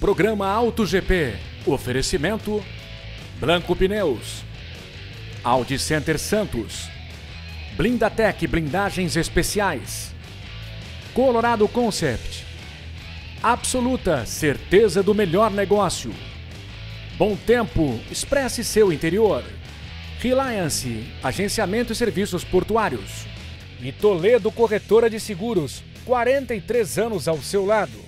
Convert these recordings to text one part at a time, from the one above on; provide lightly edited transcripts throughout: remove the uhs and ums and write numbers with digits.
Programa Auto GP. Oferecimento Blanco Pneus, Audi Center Santos, Blindatec Blindagens Especiais, Colorado Concept, Absoluta, certeza do melhor negócio. Bom Tempo, expresse seu interior. Reliance, agenciamento e serviços portuários. E Toledo Corretora de Seguros, 43 anos ao seu lado.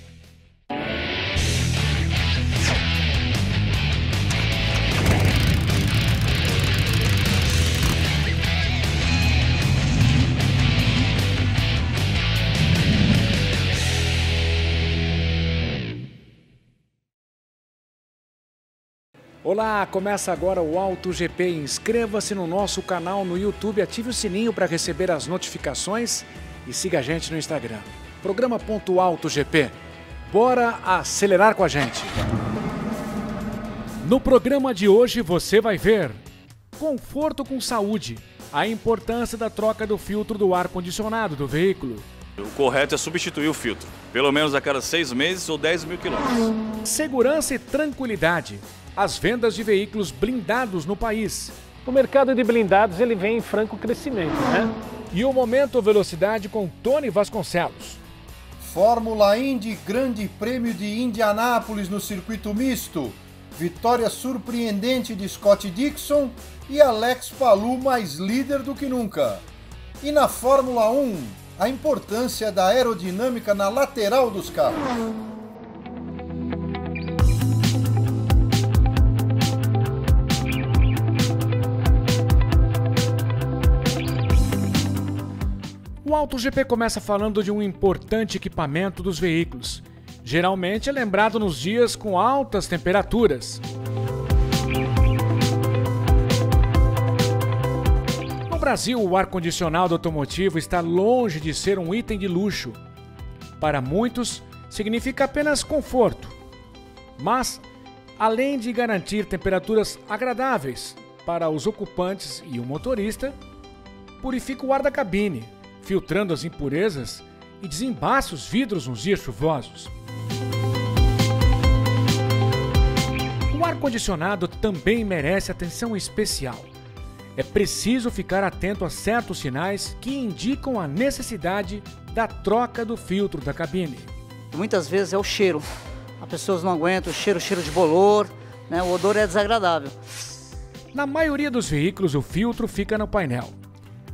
Olá, começa agora o Auto GP. Inscreva-se no nosso canal no YouTube, ative o sininho para receber as notificações e siga a gente no Instagram. Programa.Auto GP. Bora acelerar com a gente. No programa de hoje você vai ver conforto com saúde, a importância da troca do filtro do ar-condicionado do veículo. O correto é substituir o filtro, pelo menos a cada 6 meses ou 10 mil quilômetros. Segurança e tranquilidade. As vendas de veículos blindados no país. O mercado de blindados ele vem em franco crescimento, né? E o Momento Velocidade com Tony Vasconcelos. Fórmula Indy, Grande Prêmio de Indianápolis no circuito misto. Vitória surpreendente de Scott Dixon e Alex Palou mais líder do que nunca. E na Fórmula 1, a importância da aerodinâmica na lateral dos carros. O Auto GP começa falando de um importante equipamento dos veículos. Geralmente é lembrado nos dias com altas temperaturas. No Brasil, o ar-condicionado automotivo está longe de ser um item de luxo. Para muitos, significa apenas conforto. Mas, além de garantir temperaturas agradáveis para os ocupantes e o motorista, purifica o ar da cabine, filtrando as impurezas e desembaça os vidros nos dias chuvosos. O ar-condicionado também merece atenção especial. É preciso ficar atento a certos sinais que indicam a necessidade da troca do filtro da cabine. Muitas vezes é o cheiro. As pessoas não aguentam o cheiro de bolor, né? O odor é desagradável. Na maioria dos veículos, o filtro fica no painel.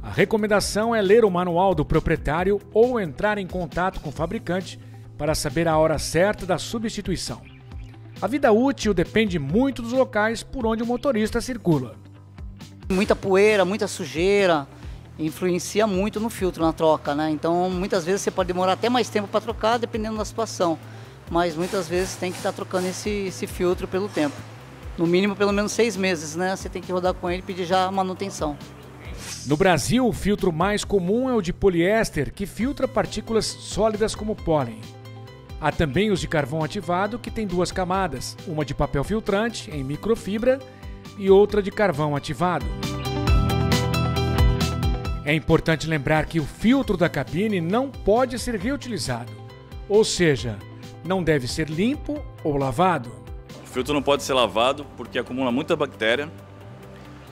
A recomendação é ler o manual do proprietário ou entrar em contato com o fabricante para saber a hora certa da substituição. A vida útil depende muito dos locais por onde o motorista circula. Muita poeira, muita sujeira, influencia muito no filtro, na troca, né? Então, muitas vezes você pode demorar até mais tempo para trocar, dependendo da situação. Mas muitas vezes tem que estar trocando esse filtro pelo tempo. No mínimo, pelo menos 6 meses, né? Você tem que rodar com ele e pedir já a manutenção. No Brasil, o filtro mais comum é o de poliéster, que filtra partículas sólidas como pólen. Há também os de carvão ativado, que tem 2 camadas, uma de papel filtrante, em microfibra, e outra de carvão ativado. É importante lembrar que o filtro da cabine não pode ser reutilizado, ou seja, não deve ser limpo ou lavado. O filtro não pode ser lavado porque acumula muita bactéria.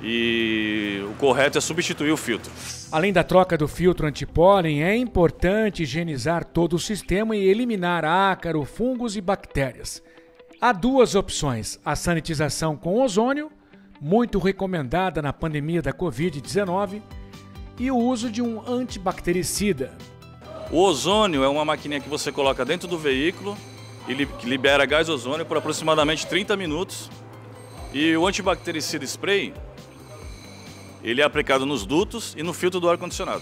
E o correto é substituir o filtro. Além da troca do filtro antipólen, é importante higienizar todo o sistema e eliminar ácaro, fungos e bactérias. Há 2 opções: a sanitização com ozônio, muito recomendada na pandemia da Covid-19, e o uso de um antibactericida. O ozônio é uma maquininha que você coloca dentro do veículo e libera gás ozônio por aproximadamente 30 minutos. E o antibactericida spray, ele é aplicado nos dutos e no filtro do ar-condicionado.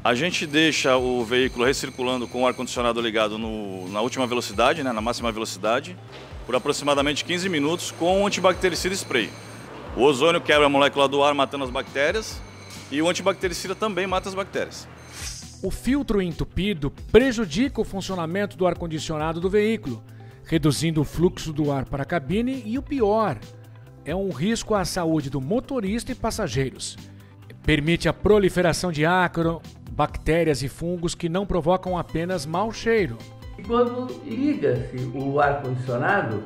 A gente deixa o veículo recirculando com o ar-condicionado ligado na última velocidade, né, na máxima velocidade, por aproximadamente 15 minutos com o antibactericida spray. O ozônio quebra a molécula do ar, matando as bactérias, e o antibactericida também mata as bactérias. O filtro entupido prejudica o funcionamento do ar-condicionado do veículo, reduzindo o fluxo do ar para a cabine e, o pior, é um risco à saúde do motorista e passageiros. Permite a proliferação de ácaro, bactérias e fungos que não provocam apenas mau cheiro, E quando liga-se o ar-condicionado,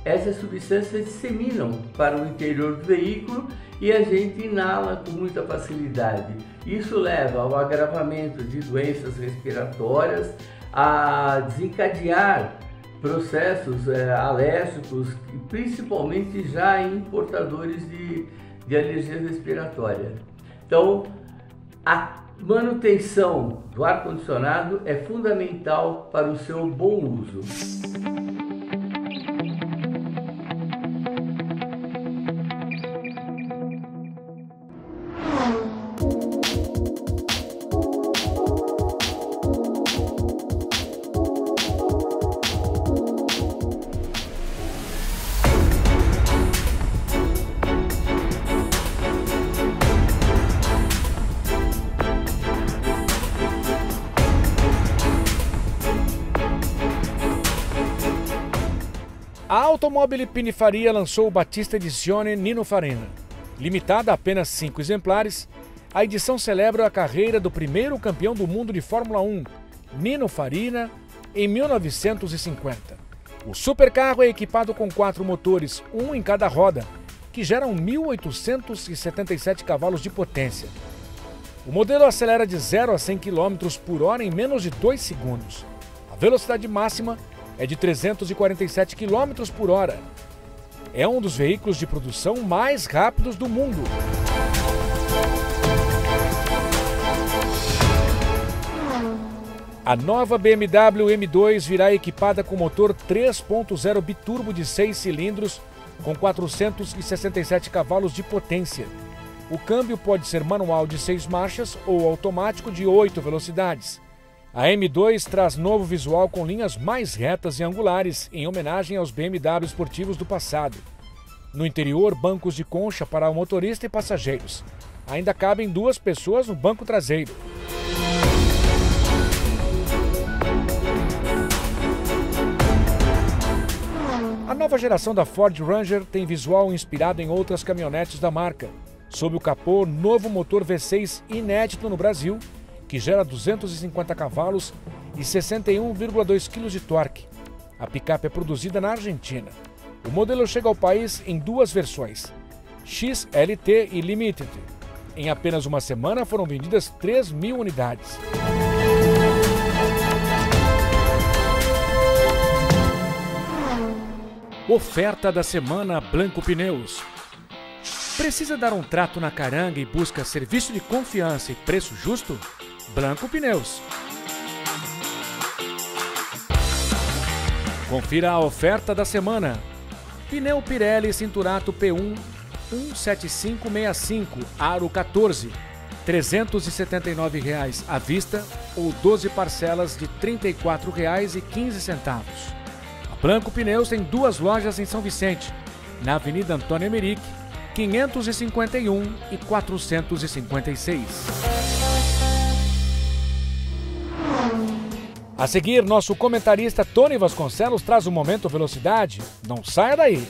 essas substâncias disseminam para o interior do veículo e a gente inala com muita facilidade. Isso leva ao agravamento de doenças respiratórias, a desencadear processos alérgicos, principalmente já em portadores de alergia respiratória. Então, a manutenção do ar-condicionado é fundamental para o seu bom uso. A Automobile Pininfarina lançou o Battista Edizione Nino Farina. Limitada a apenas 5 exemplares, a edição celebra a carreira do primeiro campeão do mundo de Fórmula 1, Nino Farina, em 1950. O supercarro é equipado com 4 motores, um em cada roda, que geram 1.877 cavalos de potência. O modelo acelera de 0 a 100 km por hora em menos de 2 segundos. A velocidade máxima é de 347 km por hora. É um dos veículos de produção mais rápidos do mundo. A nova BMW M2 virá equipada com motor 3.0 biturbo de 6 cilindros com 467 cavalos de potência. O câmbio pode ser manual de 6 marchas ou automático de 8 velocidades. A M2 traz novo visual com linhas mais retas e angulares, em homenagem aos BMW esportivos do passado. No interior, bancos de concha para o motorista e passageiros. Ainda cabem 2 pessoas no banco traseiro. A nova geração da Ford Ranger tem visual inspirado em outras caminhonetes da marca. Sob o capô, novo motor V6 inédito no Brasil, que gera 250 cavalos e 61,2 kg de torque. A picape é produzida na Argentina. O modelo chega ao país em 2 versões, XLT e Limited. Em apenas uma semana foram vendidas 3.000 unidades. Oferta da semana Blanco Pneus. Precisa dar um trato na caranga e busca serviço de confiança e preço justo? Blanco Pneus. Confira a oferta da semana. Pneu Pirelli Cinturato P1 17565 Aro 14, R$ 379,00 à vista ou 12 parcelas de R$ 34,15. A Blanco Pneus tem 2 lojas em São Vicente, na Avenida Antônio Emerick, 551 e 456. A seguir, nosso comentarista Tony Vasconcelos traz o Momento Velocidade. Não saia daí!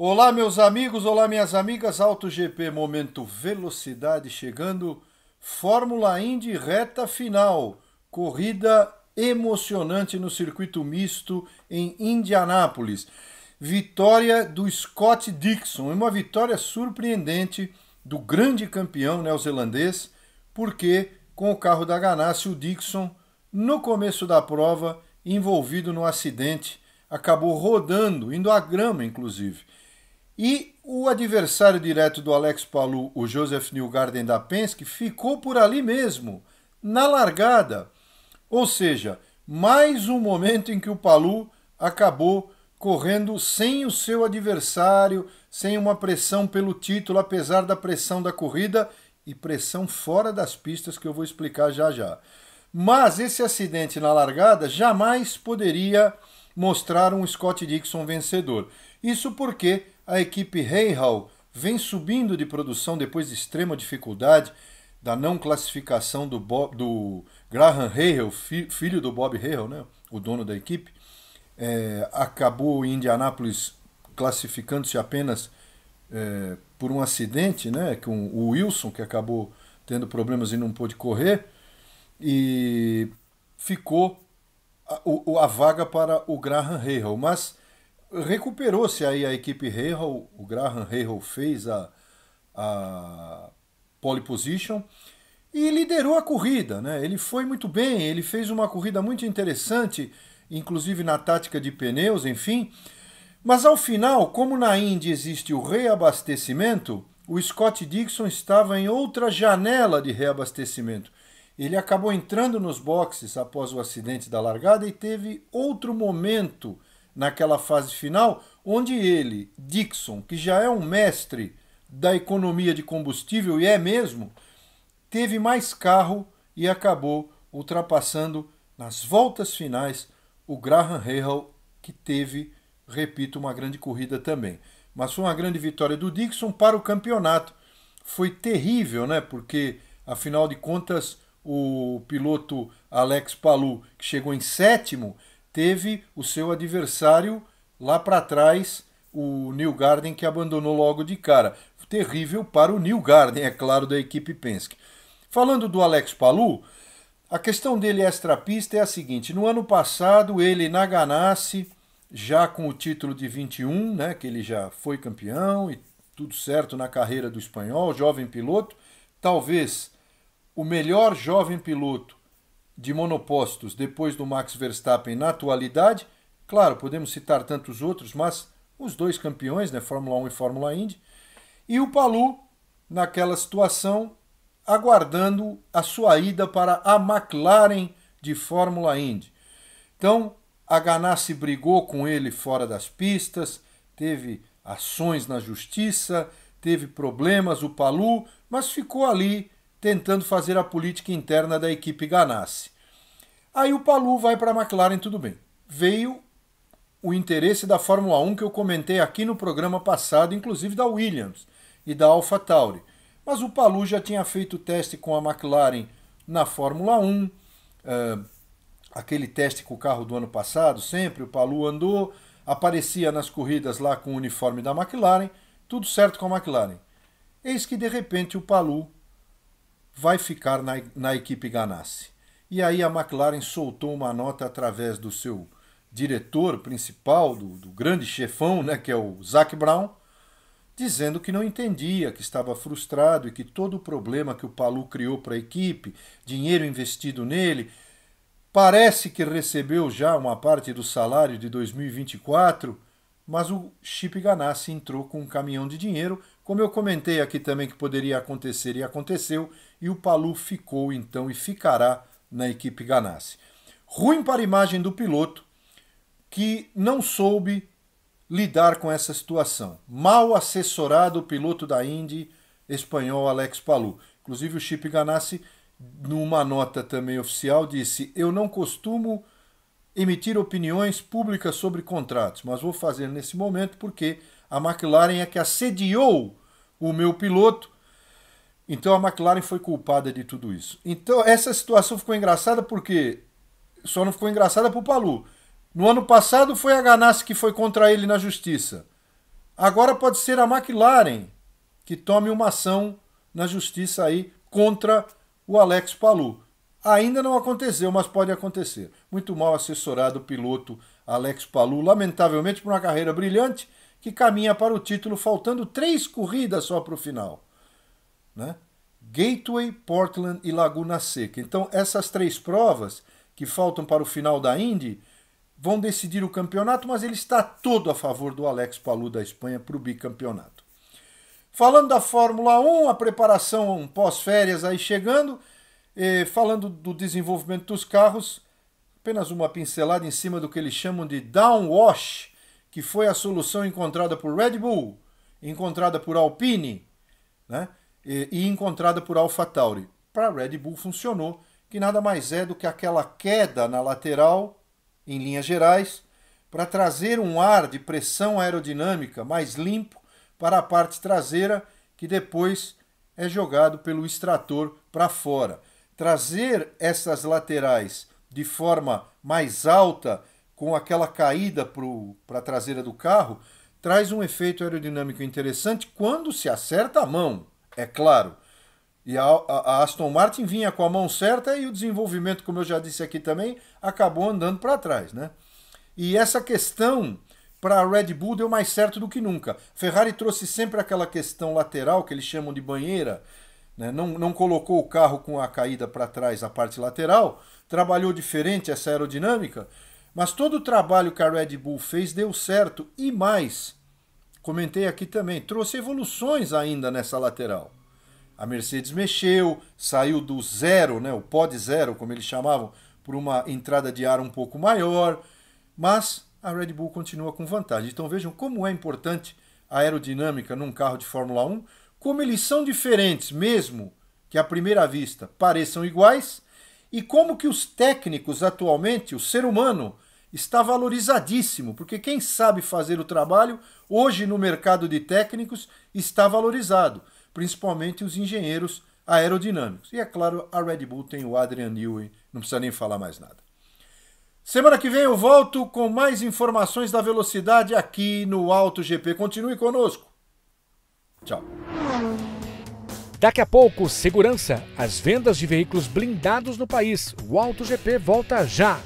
Olá meus amigos, olá minhas amigas, AutoGP Momento Velocidade chegando, Fórmula Indy reta final, corrida emocionante no circuito misto em Indianápolis, vitória do Scott Dixon, uma vitória surpreendente do grande campeão neozelandês, porque com o carro da Ganassi o Dixon, no começo da prova, envolvido no acidente, acabou rodando, indo à grama inclusive. E o adversário direto do Alex Palou, o Joseph Newgarden da Penske, ficou por ali mesmo, na largada. Ou seja, mais um momento em que o Palou acabou correndo sem o seu adversário, sem uma pressão pelo título, apesar da pressão da corrida e pressão fora das pistas que eu vou explicar já já. Mas esse acidente na largada jamais poderia mostrar um Scott Dixon vencedor. Isso porque a equipe Rahal vem subindo de produção depois de extrema dificuldade da não classificação do Graham Rahal, filho do Bob Rahal, né, o dono da equipe. Acabou em Indianápolis classificando-se apenas por um acidente, né, com o Wilson, que acabou tendo problemas e não pôde correr, e ficou a vaga para o Graham Rahal. Mas recuperou-se aí a equipe Rahal, o Graham Rahal fez a pole position e liderou a corrida, né? Ele foi muito bem, ele fez uma corrida muito interessante, inclusive na tática de pneus, enfim. Mas ao final, como na Indy existe o reabastecimento, o Scott Dixon estava em outra janela de reabastecimento. Ele acabou entrando nos boxes após o acidente da largada e teve outro momento naquela fase final, onde ele, Dixon, que já é um mestre da economia de combustível, e é mesmo, teve mais carro e acabou ultrapassando nas voltas finais o Graham Rahal, que teve, repito, uma grande corrida também. Mas foi uma grande vitória do Dixon para o campeonato. Foi terrível, né? Porque, afinal de contas, o piloto Alex Palou, que chegou em sétimo, teve o seu adversário lá para trás, o Newgarden, que abandonou logo de cara. Terrível para o Newgarden, é claro, da equipe Penske. Falando do Alex Palou, a questão dele extra-pista é a seguinte: no ano passado, ele na Ganassi, já com o título de 21, né, que ele já foi campeão e tudo certo na carreira do espanhol, jovem piloto, talvez o melhor jovem piloto de monopostos depois do Max Verstappen na atualidade. Claro, podemos citar tantos outros, mas os dois campeões, né, Fórmula 1 e Fórmula Indy. E o Palou, naquela situação, aguardando a sua ida para a McLaren de Fórmula Indy. Então, a Ganassi brigou com ele fora das pistas, teve ações na justiça, teve problemas o Palou, mas ficou ali tentando fazer a política interna da equipe Ganassi. Aí o Palou vai para a McLaren, tudo bem. Veio o interesse da Fórmula 1 que eu comentei aqui no programa passado, inclusive da Williams e da AlphaTauri. Mas o Palou já tinha feito o teste com a McLaren na Fórmula 1, aquele teste com o carro do ano passado, sempre o Palou andou, aparecia nas corridas lá com o uniforme da McLaren, tudo certo com a McLaren. Eis que de repente o Palou vai ficar na equipe Ganassi. E aí a McLaren soltou uma nota através do seu diretor principal, do grande chefão, né, que é o Zac Brown, dizendo que não entendia, que estava frustrado e que todo o problema que o Palou criou para a equipe, dinheiro investido nele, parece que recebeu já uma parte do salário de 2024, mas o Chip Ganassi entrou com um caminhão de dinheiro, como eu comentei aqui também que poderia acontecer e aconteceu, e o Palou ficou então e ficará na equipe Ganassi. Ruim para a imagem do piloto, que não soube lidar com essa situação. Mal assessorado o piloto da Indy espanhol Alex Palou. Inclusive o Chip Ganassi, numa nota também oficial, disse: eu não costumo emitir opiniões públicas sobre contratos, mas vou fazer nesse momento porque a McLaren é que assediou o meu piloto, então a McLaren foi culpada de tudo isso. Então essa situação ficou engraçada porque só não ficou engraçada para o Palou. No ano passado foi a Ganassi que foi contra ele na justiça. Agora pode ser a McLaren que tome uma ação na justiça aí contra o Alex Palou. Ainda não aconteceu, mas pode acontecer. Muito mal assessorado o piloto Alex Palou, lamentavelmente por uma carreira brilhante que caminha para o título faltando 3 corridas só para o final, né? Gateway, Portland e Laguna Seca. Então essas 3 provas que faltam para o final da Indy vão decidir o campeonato, mas ele está todo a favor do Alex Palou da Espanha para o bicampeonato. Falando da Fórmula 1, a preparação pós-férias aí chegando, falando do desenvolvimento dos carros, apenas uma pincelada em cima do que eles chamam de downwash, que foi a solução encontrada por Red Bull, encontrada por Alpine, né? E encontrada por AlphaTauri. Para a Red Bull funcionou, que nada mais é do que aquela queda na lateral, em linhas gerais, para trazer um ar de pressão aerodinâmica mais limpo para a parte traseira, que depois é jogado pelo extrator para fora. Trazer essas laterais de forma mais alta, com aquela caída para a traseira do carro, traz um efeito aerodinâmico interessante quando se acerta a mão, é claro. E a Aston Martin vinha com a mão certa e o desenvolvimento, como eu já disse aqui também, acabou andando para trás, né? E essa questão para a Red Bull deu mais certo do que nunca. Ferrari trouxe sempre aquela questão lateral, que eles chamam de banheira, né? Não colocou o carro com a caída para trás, a parte lateral, trabalhou diferente essa aerodinâmica, mas todo o trabalho que a Red Bull fez deu certo e mais, comentei aqui também, trouxe evoluções ainda nessa lateral. A Mercedes mexeu, saiu do zero, né, o pod zero, como eles chamavam, por uma entrada de ar um pouco maior, mas a Red Bull continua com vantagem. Então vejam como é importante a aerodinâmica num carro de Fórmula 1, como eles são diferentes, mesmo que à primeira vista pareçam iguais, e como que os técnicos atualmente, o ser humano, está valorizadíssimo, porque quem sabe fazer o trabalho, hoje no mercado de técnicos, está valorizado, principalmente os engenheiros aerodinâmicos. E é claro, a Red Bull tem o Adrian Newey, não precisa nem falar mais nada. Semana que vem eu volto com mais informações da velocidade aqui no Auto GP. Continue conosco. Tchau. Daqui a pouco, segurança, as vendas de veículos blindados no país. O Auto GP volta já.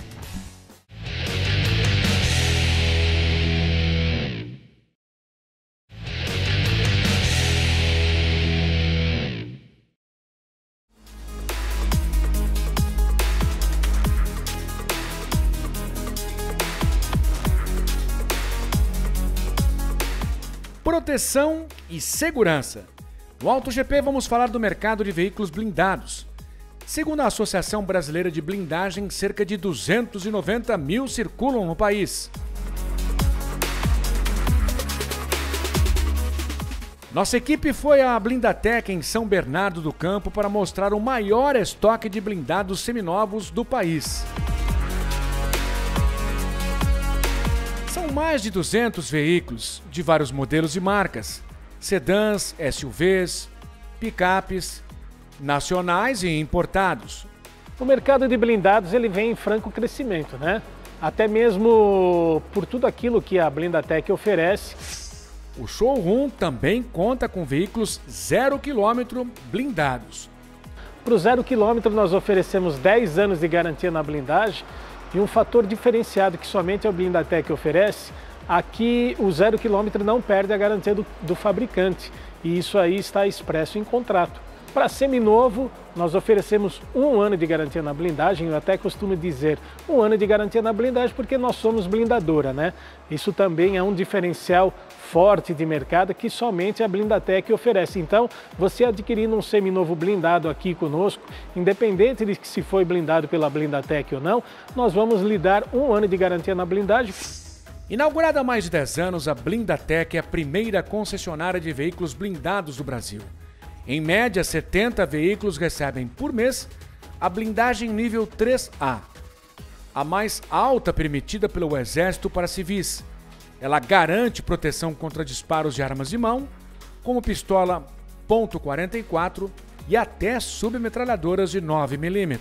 Proteção e segurança. No Auto GP vamos falar do mercado de veículos blindados. Segundo a Associação Brasileira de Blindagem, cerca de 290 mil circulam no país. Nossa equipe foi à Blindatec em São Bernardo do Campo para mostrar o maior estoque de blindados seminovos do país. São mais de 200 veículos, de vários modelos e marcas, sedãs, SUVs, picapes, nacionais e importados. O mercado de blindados ele vem em franco crescimento, né? Até mesmo por tudo aquilo que a Blindatec oferece. O showroom também conta com veículos 0 km blindados. Para o 0 km nós oferecemos 10 anos de garantia na blindagem. E um fator diferenciado que somente a Blindatec oferece, aqui o 0 km não perde a garantia do fabricante. E isso aí está expresso em contrato. Para seminovo, nós oferecemos 1 ano de garantia na blindagem. Eu até costumo dizer 1 ano de garantia na blindagem porque nós somos blindadora, né? Isso também é um diferencial forte de mercado que somente a Blindatec oferece. Então, você adquirindo um seminovo blindado aqui conosco, independente de se foi blindado pela Blindatec ou não, nós vamos lhe dar 1 ano de garantia na blindagem. Inaugurada há mais de 10 anos, a Blindatec é a primeira concessionária de veículos blindados do Brasil. Em média, 70 veículos recebem por mês a blindagem nível 3A, a mais alta permitida pelo Exército para civis. Ela garante proteção contra disparos de armas de mão, como pistola .44 e até submetralhadoras de 9 mm.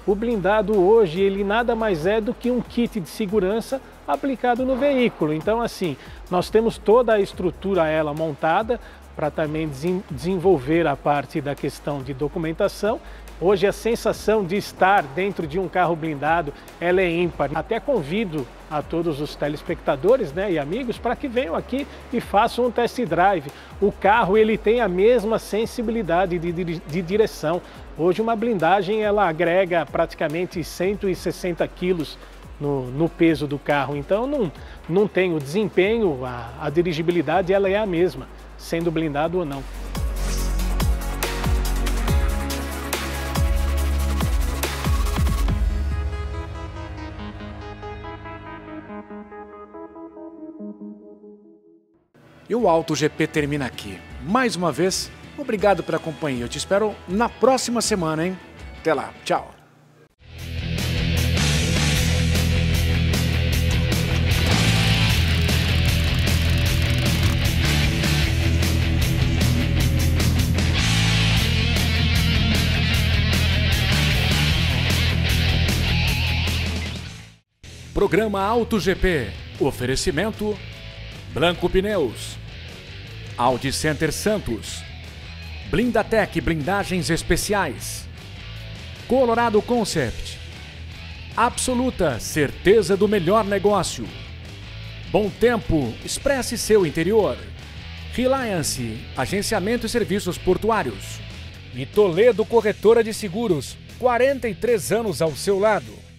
O blindado hoje ele nada mais é do que um kit de segurança aplicado no veículo. Então assim, nós temos toda a estrutura ela montada para também desenvolver a parte da questão de documentação. Hoje a sensação de estar dentro de um carro blindado, ela é ímpar. Até convido a todos os telespectadores, né, e amigos para que venham aqui e façam um test drive. O carro ele tem a mesma sensibilidade de direção. Hoje uma blindagem ela agrega praticamente 160 quilos no peso do carro. Então não tem o desempenho, a dirigibilidade ela é a mesma, sendo blindado ou não. E o Auto GP termina aqui. Mais uma vez, obrigado pela companhia. Eu te espero na próxima semana, hein? Até lá. Tchau. Programa Auto GP. Oferecimento Blanco Pneus, Audi Center Santos, Blindatec Blindagens Especiais, Colorado Concept, Absoluta certeza do melhor negócio, Bom Tempo expresse seu interior, Reliance agenciamento e serviços portuários e Toledo Corretora de Seguros, 43 anos ao seu lado.